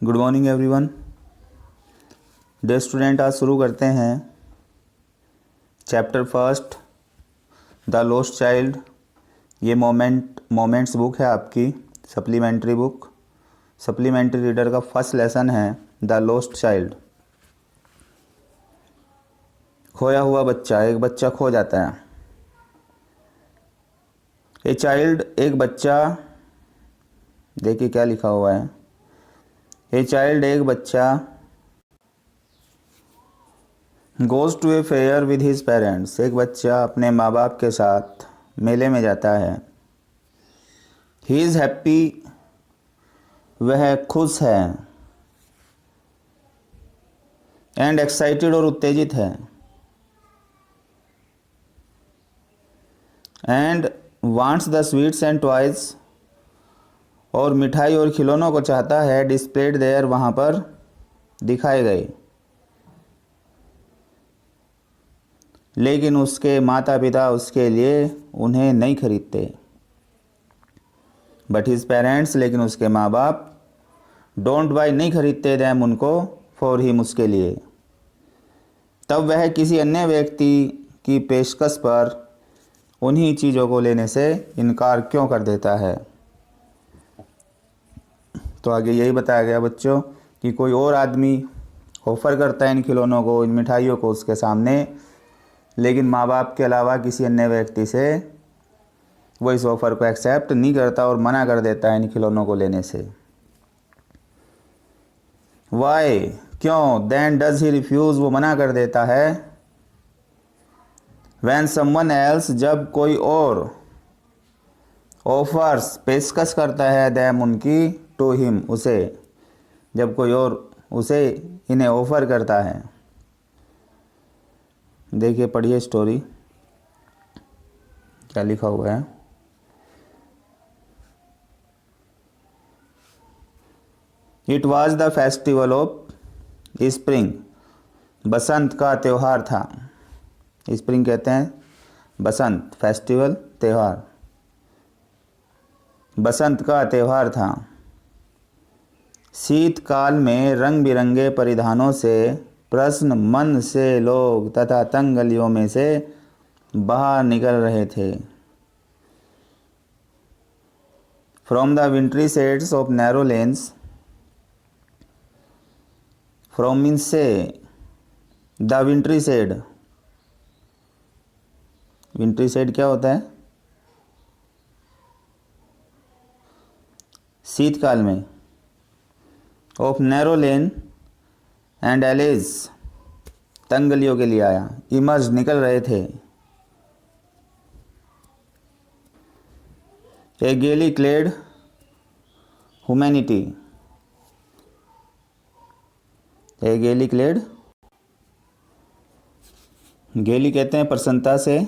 Good morning everyone. Day student, आज शुरू करते हैं chapter first, the lost child. ये मोमेंट्स बुक है आपकी, सप्लीमेंट्री बुक। सप्लीमेंट्री रीडर का फर्स्ट लेसन है द लॉस्ट चाइल्ड। खोया हुआ बच्चा। एक बच्चा खो जाता है। ए चाइल्ड, एक बच्चा। देखिए क्या लिखा हुआ है। ए चाइल्ड, एक बच्चा goes to a fair with his parents. एक बच्चा अपने माँ बाप के साथ मेले में जाता है। ही इज़ हैप्पी, वह खुश है। एंड एक्साइटेड, और उत्तेजित है। And wants the sweets and toys, और मिठाई और खिलौनों को चाहता है। डिस्प्लेड देयर, वहाँ पर दिखाए गए। लेकिन उसके माता पिता उसके लिए उन्हें नहीं खरीदते। बट हिज पेरेंट्स, लेकिन उसके माँ बाप डोंट बाय, नहीं खरीदते देम, उनको, फॉर हिम, उसके लिए। तब वह किसी अन्य व्यक्ति की पेशकश पर उन्हीं चीज़ों को लेने से इनकार क्यों कर देता है। तो आगे यही बताया गया बच्चों कि कोई और आदमी ऑफ़र करता है इन खिलौनों को, इन मिठाइयों को उसके सामने, लेकिन माँ बाप के अलावा किसी अन्य व्यक्ति से वो इस ऑफ़र को एक्सेप्ट नहीं करता और मना कर देता है इन खिलौनों को लेने से। वाई, क्यों। देन डज ही रिफ्यूज़, वो मना कर देता है। व्हेन समवन एल्स, जब कोई और ऑफर्स, पेशकश करता है, दैम, उनकी, टू हिम, उसे, जब कोई और उसे, इन्हें ऑफ़र करता है। देखिए, पढ़िए स्टोरी क्या लिखा हुआ है। It was the festival of spring, Basant का त्यौहार था। स्प्रिंग कहते हैं बसंत, फेस्टिवल, त्यौहार, बसंत का त्यौहार था। शीतकाल में रंग बिरंगे परिधानों से प्रसन्न मन से लोग तथा तंग गलियों में से बाहर निकल रहे थे। From the wintry shades of narrow lanes, from means से, the wintry shade, wintry shade क्या होता है। शीतकाल में। Of narrow lane and alleys, तंग गलियों के लिए आया। इमर्ज, निकल रहे थे। ए गेली क्लेड ह्यूमैनिटी, ए गेली क्लेड, गेली कहते हैं प्रसन्नता से,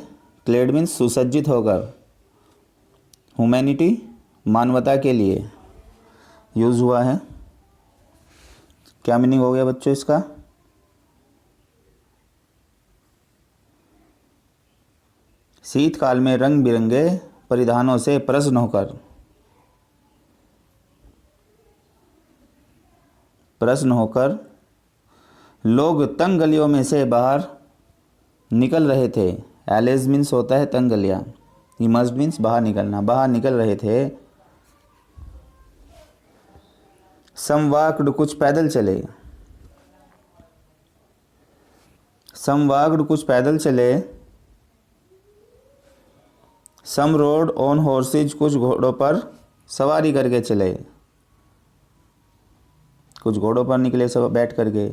क्लेड मीन्स सुसज्जित होकर, ह्यूमैनिटी मानवता के लिए यूज़ हुआ है। क्या मीनिंग हो गया बच्चों इसका। शीतकाल में रंग बिरंगे परिधानों से प्रसन्न होकर, प्रसन्न होकर लोग तंग गलियों में से बाहर निकल रहे थे। एलेज मीन्स होता है तंग गलियाँ, इमर्ज मीन्स बाहर निकलना, बाहर निकल रहे थे। सम वॉक्ड, कुछ पैदल चले। सम वॉक्ड, कुछ पैदल चले। सम रोड ऑन हॉर्सेज, कुछ घोड़ों पर सवारी करके चले, कुछ घोड़ों पर निकले सब बैठ करके।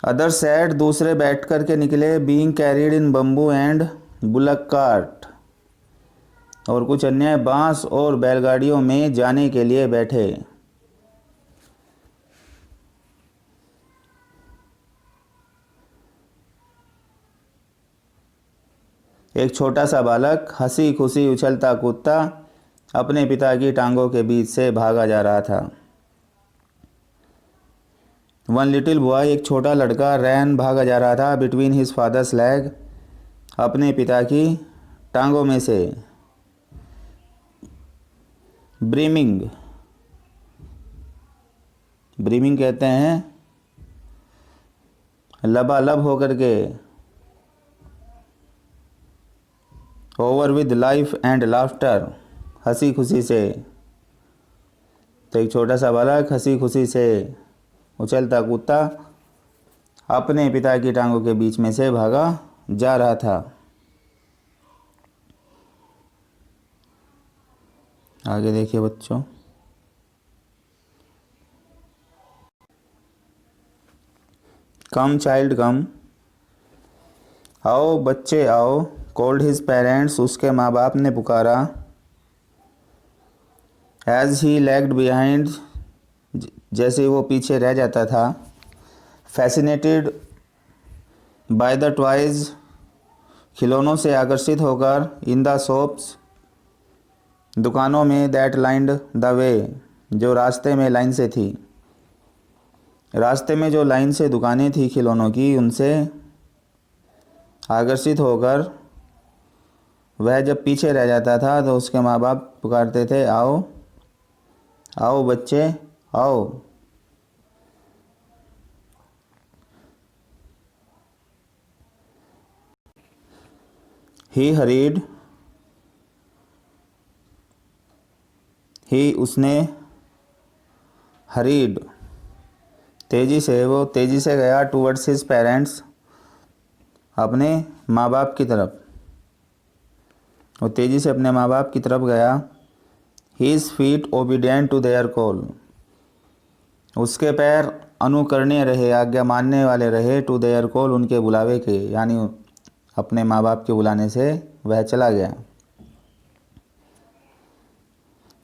अदर सैड, दूसरे बैठ करके निकले। Being carried in bamboo and bullock cart, और कुछ अन्य बांस और बैलगाड़ियों में जाने के लिए बैठे। एक छोटा सा बालक हंसी खुशी उछलता कूदता अपने पिता की टांगों के बीच से भागा जा रहा था। वन लिटिल बॉय, एक छोटा लड़का, रैन, भागा जा रहा था। बिटवीन हिज फादर्स लेग, अपने पिता की टांगों में से। ब्रीमिंग, ब्रीमिंग कहते हैं लबालब होकर के, over with life and laughter, हंसी खुशी से। तो एक छोटा सा बालक हंसी खुशी से उछलता कूदता अपने पिता की टांगों के बीच में से भागा जा रहा था। आगे देखिए बच्चों, कम चाइल्ड कम, आओ बच्चे आओ, कॉल्ड हिज पेरेंट्स, उसके माँ बाप ने पुकारा। एज ही लैग्ड बिहाइंड, जैसे वो पीछे रह जाता था। फैसिनेटेड बाय द टॉयज, खिलौनों से आकर्षित होकर। इन द शॉप्स, दुकानों में। दैट लाइंड द वे, जो रास्ते में लाइन से थी। रास्ते में जो लाइन से दुकानें थी खिलौनों की, उनसे आकर्षित होकर वह जब पीछे रह जाता था तो उसके माँ बाप पुकारते थे, आओ आओ बच्चे आओ। ही हरीड, ही उसने, हरीड तेजी से, वो तेजी से गया। टूवर्ड्स हिज पेरेंट्स, अपने माँ बाप की तरफ, वो तेजी से अपने माँ बाप की तरफ गया। His feet obedient to their call, उसके पैर अनुकरणीय रहे, आज्ञा मानने वाले रहे। टू देयर कॉल, उनके बुलावे के, यानी अपने माँ बाप के बुलाने से वह चला गया।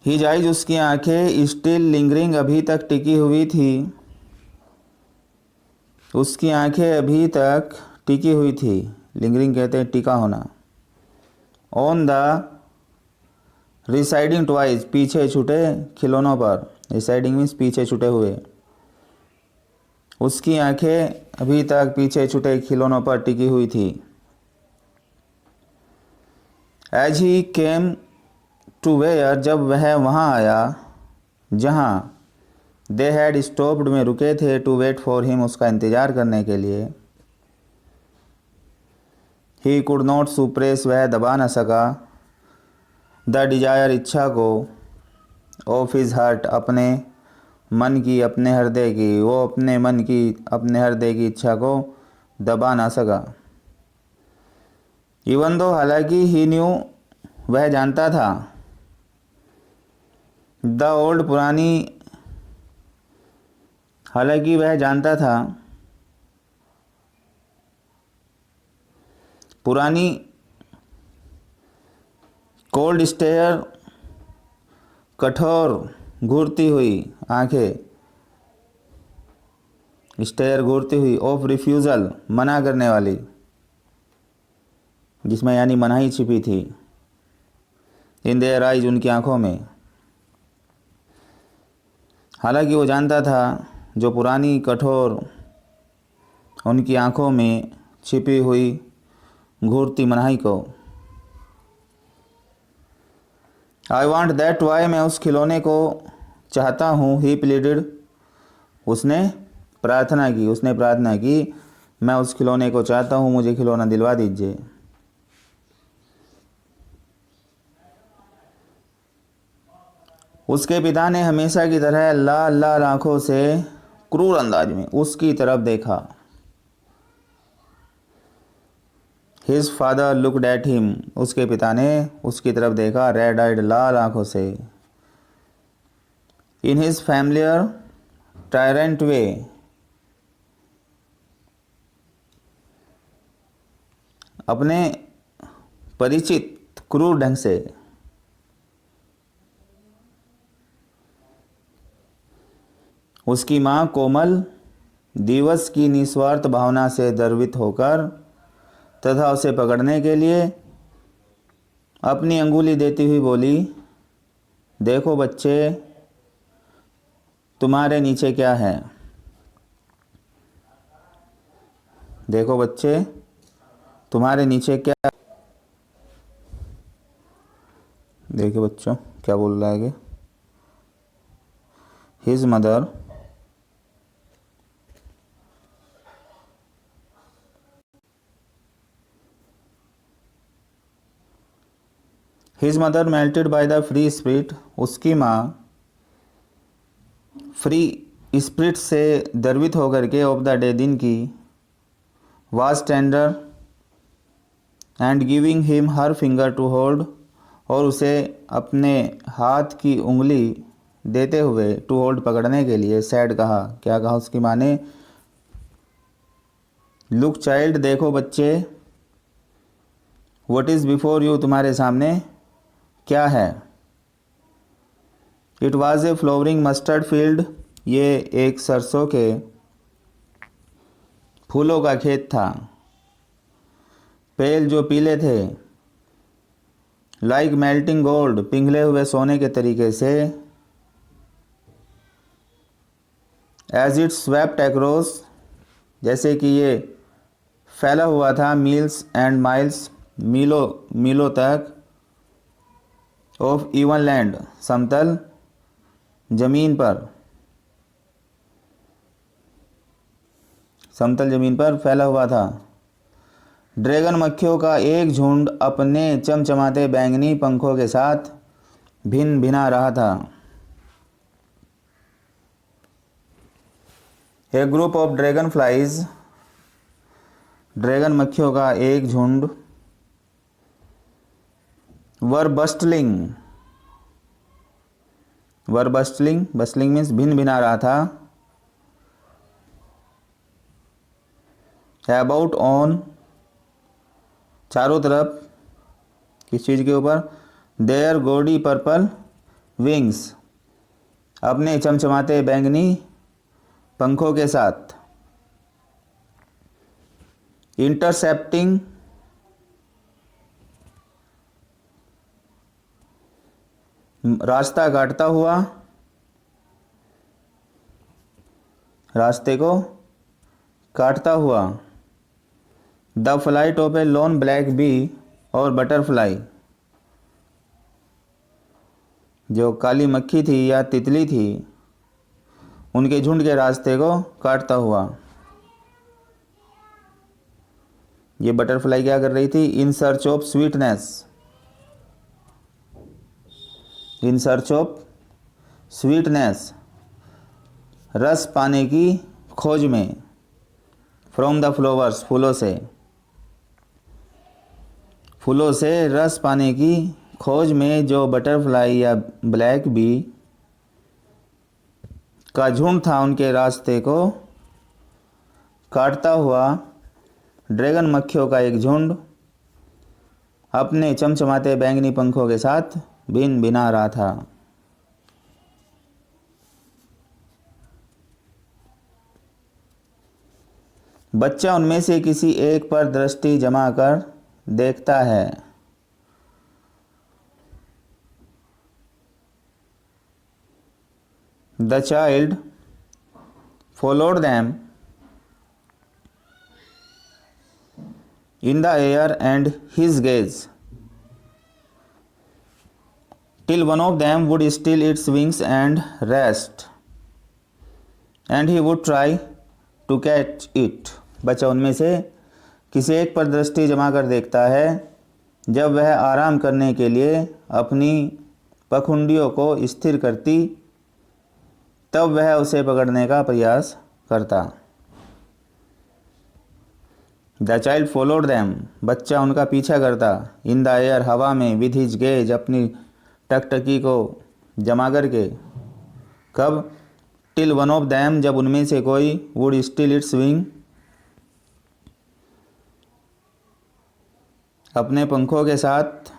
हिज आइज, उसकी आंखें स्टिल लिंगरिंग, अभी तक टिकी हुई थी। उसकी आंखें अभी तक टिकी हुई थी। लिंगरिंग कहते हैं टिका होना। ऑन द रिसाइडिंग टॉयज, पीछे छूटे खिलौनों पर। रिसाइडिंग मीन्स पीछे छूटे हुए। उसकी आंखें अभी तक पीछे छूटे खिलौनों पर टिकी हुई थी। As he came to where, जब वह वहाँ आया जहाँ दे हैड स्टॉप्ड, में रुके थे। टू वेट फॉर हिम, उसका इंतज़ार करने के लिए। ही कुड नॉट सुप्रेस, वह दबा न सका। द डिजायर, इच्छा को। ऑफ हिज हार्ट, अपने मन की, अपने हृदय की, वो अपने मन की, अपने हृदय की इच्छा को दबा ना सका। इवन दो, हालांकि। ही न्यू, वह जानता था। द ओल्ड, पुरानी, हालांकि वह जानता था। पुरानी। कोल्ड स्टेयर, कठोर घूरती हुई आंखें। स्टेयर घूरती हुई। ऑफ रिफ्यूज़ल, मना करने वाली, जिसमें यानी मनाही छिपी थी। इन देयर आइज, उनकी आंखों में। हालांकि वो जानता था जो पुरानी कठोर उनकी आंखों में छिपी हुई घूरती मनाही को। आई वॉन्ट दैट टॉय, मैं उस खिलौने को चाहता हूँ। ही प्लीडेड, उसने प्रार्थना की, उसने प्रार्थना की, मैं उस खिलौने को चाहता हूँ, मुझे खिलौना दिलवा दीजिए। उसके पिता ने हमेशा की तरह लाल लाल आंखों से क्रूर अंदाज में उसकी तरफ देखा। His father looked at him, उसके पिता ने उसकी तरफ देखा रेड आइड, लाल आंखों से। इन हिज फैमिलियर टायरेंट वे, अपने परिचित क्रूर ढंग से। उसकी माँ कोमल, दिवस की निस्वार्थ भावना से द्रवित होकर तथा उसे पकड़ने के लिए अपनी अंगुली देती हुई बोली, देखो बच्चे, तुम्हारे नीचे क्या है। देखो बच्चे, तुम्हारे नीचे क्या। देखिए बच्चों क्या बोल रहा है आगे। his mother melted by the free spirit, उसकी माँ फ्री स्पिरिट से द्रवित होकर के ऑफ द डे दिन की, was tender and giving him her finger to hold, और उसे अपने हाथ की उंगली देते हुए टू होल्ड पकड़ने के लिए सैड कहा। क्या कहा उसकी माँ ने? लुक चाइल्ड, देखो बच्चे, व्हाट इज़ बिफोर यू, तुम्हारे सामने क्या है? It was a flowering mustard field, ये एक सरसों के फूलों का खेत था। पेल, जो पीले थे। लाइक मेल्टिंग गोल्ड, पिघले हुए सोने के तरीके से। एज इट स्वेप्ट एक्रॉस, जैसे कि ये फैला हुआ था मील्स एंड माइल्स, मीलों तक। ऑफ इवन लैंड, समतल जमीन पर, समतल जमीन पर फैला हुआ था। ड्रैगन मक्खियों का एक झुंड अपने चमचमाते बैंगनी पंखों के साथ भिन भिना रहा था। A group of dragon flies, ड्रैगन मक्खियों का एक झुंड। वर बस्टलिंग, बस्टलिंग मीन्स भिन भिना रहा था। अबाउट ऑन, चारों तरफ, किस चीज़ के ऊपर? देयर गॉडी पर्पल विंग्स, अपने चमचमाते बैंगनी पंखों के साथ। इंटरसेप्टिंग, रास्ता काटता हुआ, रास्ते को काटता हुआ। The flight of a lawn black bee, और बटरफ्लाई, जो काली मक्खी थी या तितली थी, उनके झुंड के रास्ते को काटता हुआ। ये बटरफ्लाई क्या कर रही थी? In search of sweetness, in search of sweetness, रस पाने की खोज में। फ्रॉम द फ्लावर्स, फूलों से, फूलों से रस पाने की खोज में जो बटरफ्लाई या ब्लैक बी का झुंड था, उनके रास्ते को काटता हुआ ड्रैगन मक्खियों का एक झुंड अपने चमचमाते बैंगनी पंखों के साथ भिन भिना रहा था। बच्चा उनमें से किसी एक पर दृष्टि जमा कर देखता है। The child followed them in the air and his gaze till one of them would still its wings and rest, and he would try to catch it. बच्चा उनमें से किसी एक पर दृष्टि जमा कर देखता है। जब वह आराम करने के लिए अपनी पखुंडियों को स्थिर करती, तब वह उसे पकड़ने का प्रयास करता। द चाइल्ड फॉलोड देम, बच्चा उनका पीछा करता। इन द एयर, हवा में। विथ हिज गेज, अपनी टकटकी को जमा करके। कब? टिल वन ऑफ दैम, जब उनमें से कोई वुड स्टिल इट्स विंग, अपने पंखों के साथ,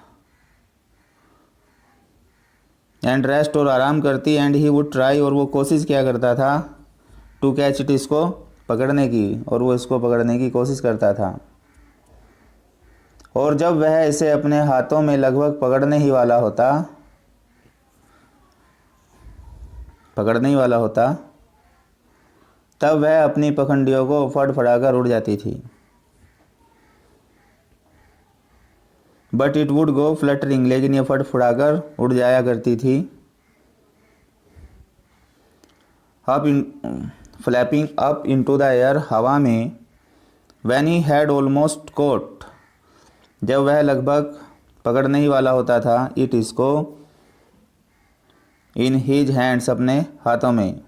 एंड रेस्ट, और आराम करती। एंड ही वुड ट्राई, और वो कोशिश किया करता था। टू कैच इट, इसको पकड़ने की, और वो इसको पकड़ने की कोशिश करता था। और जब वह इसे अपने हाथों में लगभग पकड़ने ही वाला होता, तब वह अपनी पखंडियों को फड़फड़ाकर उड़ जाती थी। But it would go fluttering, लेकिन ये फड़फड़ाकर उड़ जाया करती थी। Up in flapping up into the air, हवा में। When he had almost caught, जब वह लगभग पकड़ने ही वाला होता था, इट इसको, इन हिज हैंड्स, अपने हाथों में।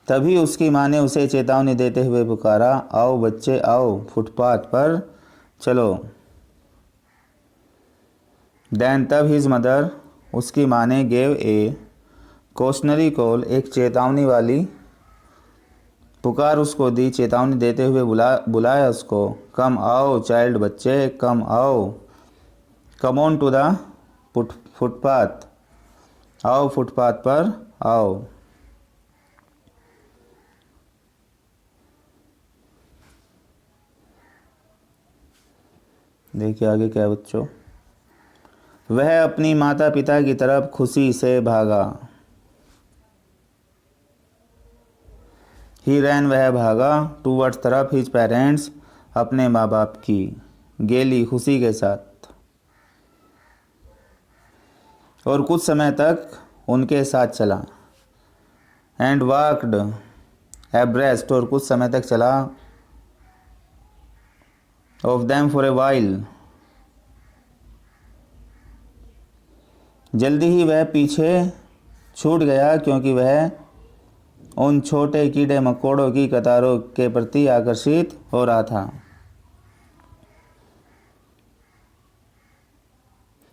तभी उसकी माँ ने उसे चेतावनी देते हुए पुकारा, आओ बच्चे आओ, फुटपाथ पर चलो। देन तब हिज मदर, उसकी माँ ने, गेव ए कॉशनरी कॉल, एक चेतावनी वाली पुकार उसको दी, चेतावनी देते हुए बुलाया उसको। कम आओ चाइल्ड, बच्चे कम आओ। Come on to the footpath, आओ फुटपाथ पर आओ। देखिए आगे क्या है बच्चों। वह अपनी माता पिता की तरफ खुशी से भागा। ही रैन, वह भागा, टूवर्ड्स, तरफ, हिज पेरेंट्स, अपने माँ बाप की, गेली, खुशी के साथ, और कुछ समय तक उनके साथ चला। एंड वॉकड एब्रेस्ट, और कुछ समय तक चला। Of them for a while, जल्दी ही वह पीछे छूट गया, क्योंकि वह उन छोटे कीड़े मकोड़ों की कतारों के प्रति आकर्षित हो रहा था।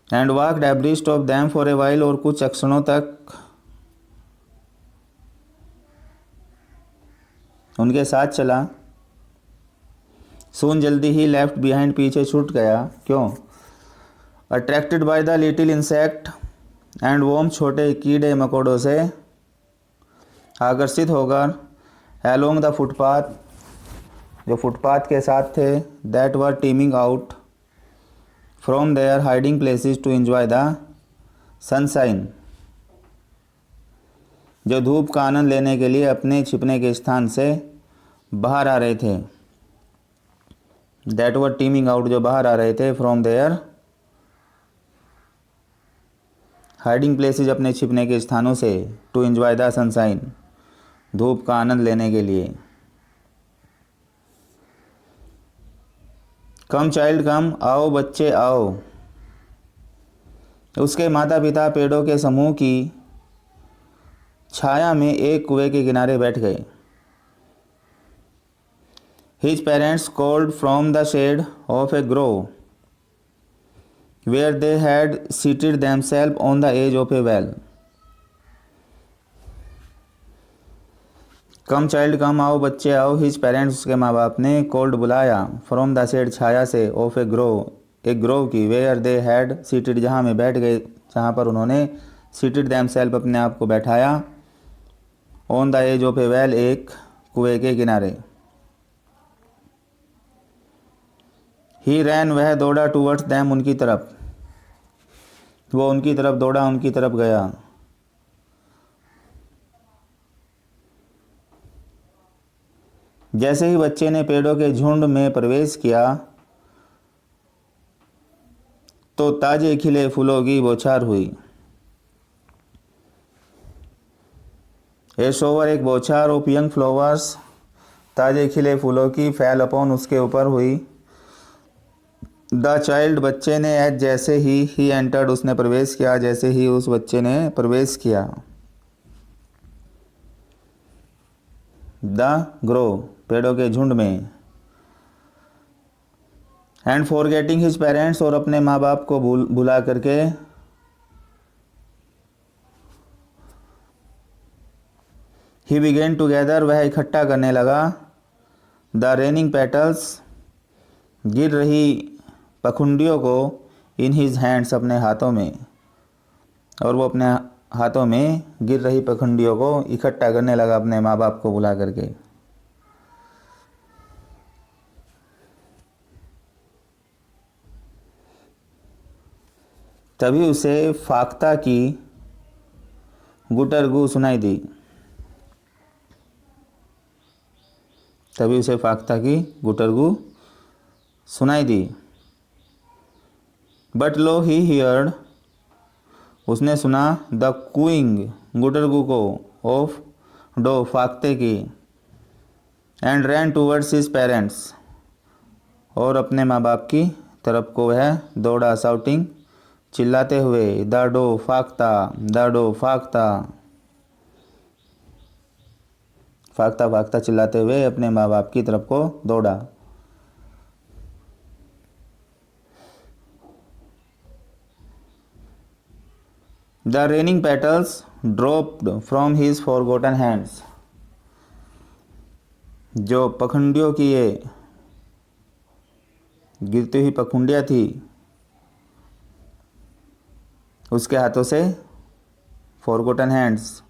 And walked abreast of them for a while, और कुछ क्षणों तक उनके साथ चला। सून, जल्दी ही, लेफ्ट बिहाइंड, पीछे छूट गया। क्यों? Attracted by the little insect and worm, छोटे कीड़े मकोड़ों से आकर्षित होकर। एलोंग द फुटपाथ, जो फुटपाथ के साथ थे। That were teeming out from their hiding places to enjoy the sunshine, जो धूप का आनंद लेने के लिए अपने छिपने के स्थान से बाहर आ रहे थे। दैट वर टीमिंग आउट, जो बाहर आ रहे थे। फ्रॉम देयर हाइडिंग प्लेसेस, अपने छिपने के स्थानों से। टू एंजॉय द सनशाइन, धूप का आनंद लेने के लिए। कम चाइल्ड कम, आओ बच्चे आओ। उसके माता पिता पेड़ों के समूह की छाया में एक कुएं के किनारे बैठ गए। His parents called from the shade of a grove where they had seated themselves on the edge of a well. Come child come, आओ बच्चे आओ। हिज पेरेंट्स, उसके माँ बाप ने, कॉल्ड, बुलाया, फ्रॉम द शेड, छाया से, ऑफ ए ग्रोव, एक ग्रोव की, वेयर दे हैड सीटेड, जहाँ में बैठ गए, जहाँ पर उन्होंने सीटेड देमसेल्फ, अपने आप को बैठाया। On the edge of a well, एक कुएं के किनारे। ही रैन, वह दौड़ा, टूवर्ड्स देम, उनकी तरफ, वो उनकी तरफ दौड़ा, उनकी तरफ गया। जैसे ही बच्चे ने पेड़ों के झुंड में प्रवेश किया, तो ताजे खिले फूलों की बौछार हुई। ए शोवर, एक बौछार, ऑफ यंग फ्लावर्स, ताजे खिले फूलों की, फैल अपॉन, उसके ऊपर हुई। द चाइल्ड, बच्चे ने, एज, जैसे ही एंटर्ड, उसने प्रवेश किया, जैसे ही उस बच्चे ने प्रवेश किया। द ग्रो, पेड़ों के झुंड में। एंड फॉरगेटिंग हिज पेरेंट्स, और अपने माँ बाप को भुला करके। ही बिगेन टुगेदर, वह इकट्ठा करने लगा। द रेनिंग पेटल्स, गिर रही पखुंडियों को। इन हिज हैंड्स, अपने हाथों में, और वो अपने हाथों में गिर रही पखुंडियों को इकट्ठा करने लगा, अपने माँ बाप को बुला करके। तभी उसे फाख्ता की गुटरगू सुनाई दी। तभी उसे फाख्ता की गुटरगू सुनाई दी। बट लो ही हियर्ड, उसने सुना, द कूइंग, गुटरगू को, ऑफ डो, फाख्ते की, and ran towards his parents, और अपने माँ बाप की तरफ को वह दौड़ा, साउटिंग, चिल्लाते हुए, द डो फाख्ता, द डो फाख्ता, फाख्ता फाख्ता चिल्लाते हुए अपने माँ बाप की तरफ को दौड़ा। The raining petals dropped from his forgotten hands, जो पखंडियों की ये गिरती हुई पखुंडियाँ थी उसके हाथों से, फॉरगॉटन हैंड्स,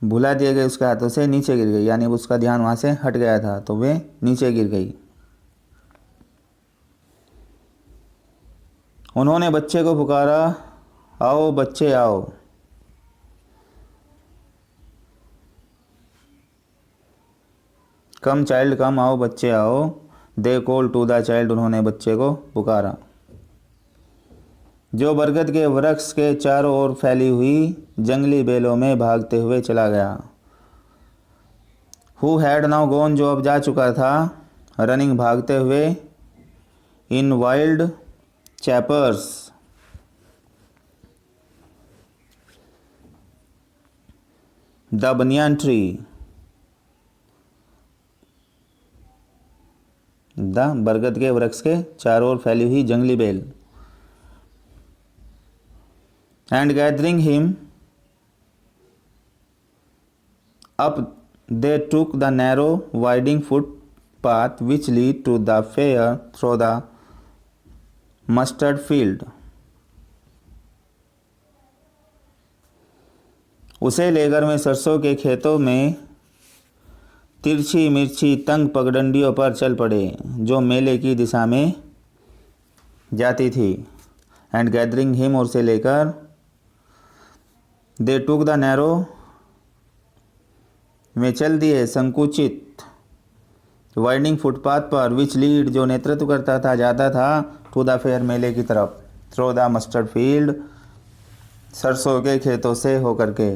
भुला दिए गए उसके हाथों से नीचे गिर गई, यानी उसका ध्यान वहाँ से हट गया था तो वे नीचे गिर गई। उन्होंने बच्चे को पुकारा, आओ बच्चे आओ। कम चाइल्ड कम, आओ बच्चे आओ। They call to the child, उन्होंने बच्चे को पुकारा। जो बरगद के वृक्ष के चारों ओर फैली हुई जंगली बेलों में भागते हुए चला गया। हु हैड नाउ गॉन, जो अब जा चुका था, रनिंग, भागते हुए, in wild creepers, the banyan tree, the बरगद के वृक्ष के चारों ओर फैली हुई जंगली बेल, and gathering him up they took the narrow winding footpath which lead to the fair through the mustard field. उसे लेकर वे सरसों के खेतों में तिरछी मिर्ची तंग पगडंडियों पर चल पड़े जो मेले की दिशा में जाती थी। एंड गैदरिंग हिम, और से लेकर, दे टूक द नैरो, वे चल दिए संकुचित, वाइडिंग फुटपाथ पर, विच लीड, जो नेतृत्व करता था, जाता था, टू द फेयर, मेले की तरफ, थ्रू द मस्टर्ड फील्ड, सरसों के खेतों से होकर के।